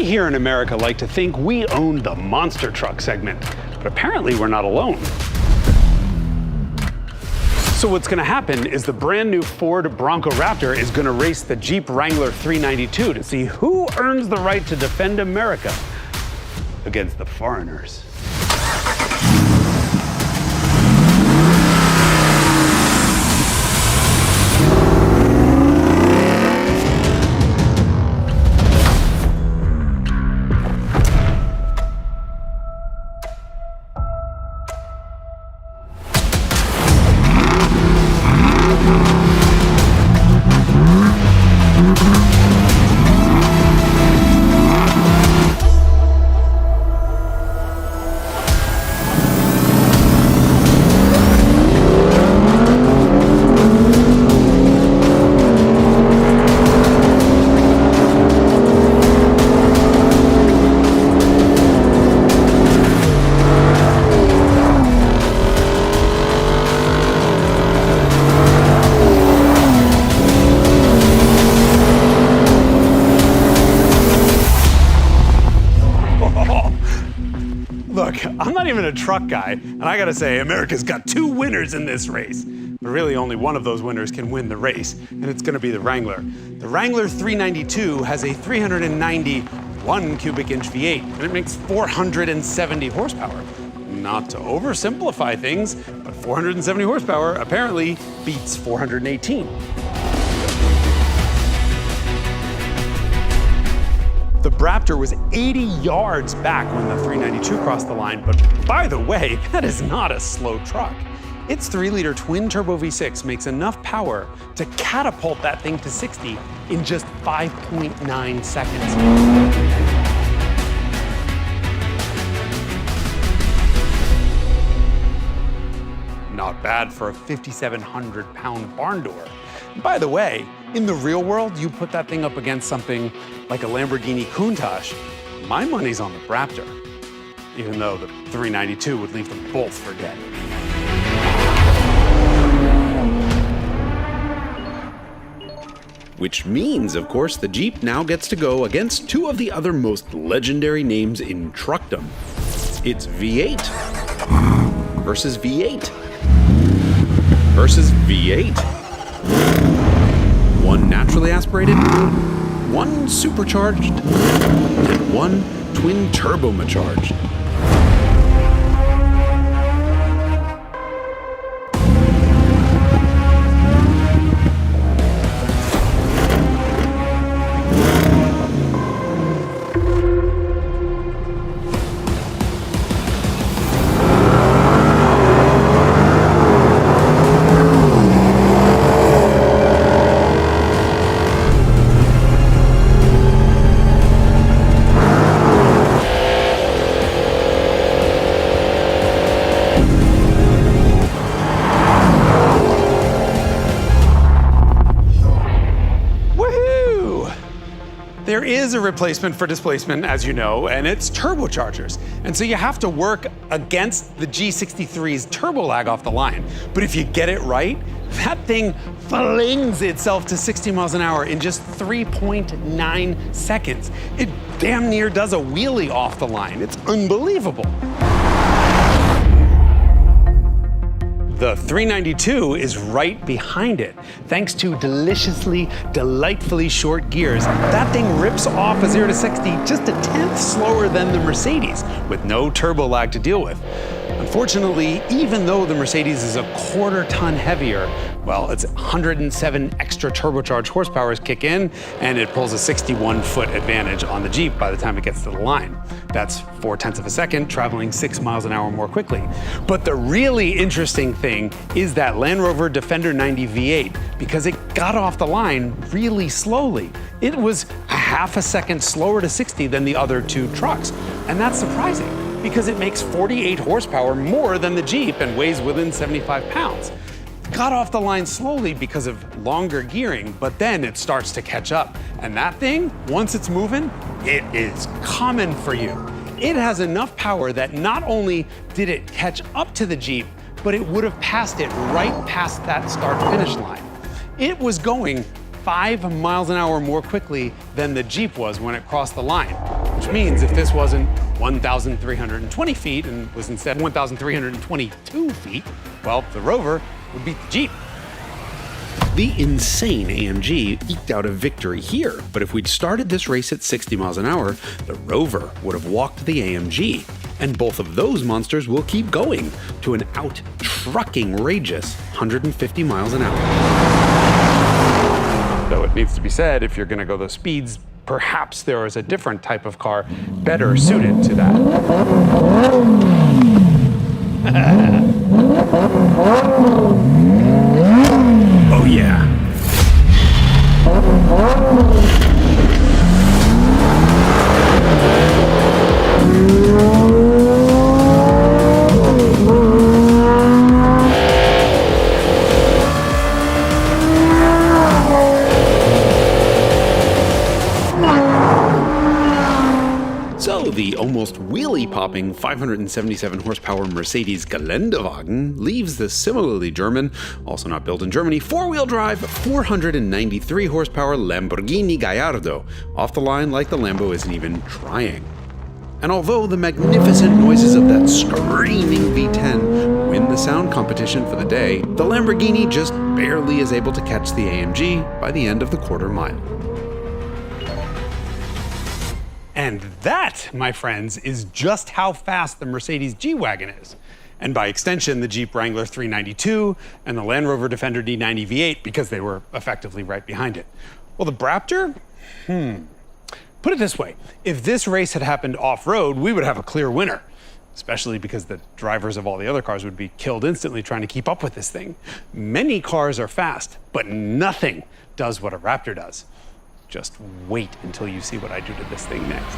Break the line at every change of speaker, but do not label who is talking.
here in America like to think we own the monster truck segment, but apparently we're not alone. So what's gonna happen is the brand new Ford Bronco Raptor is gonna race the Jeep Wrangler 392 to see who earns the right to defend America against the foreigners. Look, I'm not even a truck guy, and I gotta say, America's got two winners in this race. But really, only one of those winners can win the race, and it's gonna be the Wrangler. The Wrangler 392 has a 391 cubic inch V8, and it makes 470 horsepower. Not to oversimplify things, but 470 horsepower apparently beats 418. The Raptor was 80 yards back when the 392 crossed the line, but by the way, that is not a slow truck. Its 3-liter twin-turbo V6 makes enough power to catapult that thing to 60 in just 5.9 seconds. Not bad for a 5,700-pound barn door. By the way, in the real world, you put that thing up against something like a Lamborghini Countach, my money's on the Raptor, even though the 392 would leave them both for dead.
Which means, of course, the Jeep now gets to go against two of the other most legendary names in truckdom. It's V8 versus V8 versus V8. One naturally aspirated, one supercharged, and one twin turbocharged.
There is a replacement for displacement, as you know, and it's turbochargers. And so you have to work against the G63's turbo lag off the line. But if you get it right, that thing flings itself to 60 miles an hour in just 3.9 seconds. It damn near does a wheelie off the line. It's unbelievable. The 392 is right behind it. Thanks to delightfully short gears, that thing rips off a 0 to 60 just a tenth slower than the Mercedes, with no turbo lag to deal with. Unfortunately, even though the Mercedes is a quarter-ton heavier, well, its 107 extra turbocharged horsepower kick in, and it pulls a 61-foot advantage on the Jeep by the time it gets to the line. That's 0.4 of a second, traveling 6 miles an hour more quickly. But the really interesting thing is that Land Rover Defender 90 V8, because it got off the line really slowly. It was a half a second slower to 60 than the other two trucks. And that's surprising, because it makes 48 horsepower more than the Jeep and weighs within 75 pounds. Got off the line slowly because of longer gearing, but then it starts to catch up. And that thing, once it's moving, it is coming for you. It has enough power that not only did it catch up to the Jeep, but it would have passed it right past that start-finish line. It was going 5 miles an hour more quickly than the Jeep was when it crossed the line. Which means if this wasn't 1,320 feet and was instead 1,322 feet, well, the Rover would beat the Jeep.
The insane AMG eked out a victory here, but if we'd started this race at 60 miles an hour, the Rover would have walked the AMG. And both of those monsters will keep going to an out-trucking-rageous 150 miles an hour.
Though it needs to be said, if you're going to go those speeds, perhaps there is a different type of car better suited to that.
Oh yeah. So the almost wheelie-popping 577 horsepower Mercedes Geländewagen leaves the similarly German, also not built in Germany, four-wheel drive 493 horsepower Lamborghini Gallardo off the line like the Lambo isn't even trying. And although the magnificent noises of that screaming V10 win the sound competition for the day, the Lamborghini just barely is able to catch the AMG by the end of the quarter mile.
And that, my friends, is just how fast the Mercedes G-Wagon is. And by extension, the Jeep Wrangler 392 and the Land Rover Defender D90 V8, because they were effectively right behind it. Well, the Braptor? Put it this way, if this race had happened off-road, we would have a clear winner, especially because the drivers of all the other cars would be killed instantly trying to keep up with this thing. Many cars are fast, but nothing does what a Raptor does. Just wait until you see what I do to this thing next.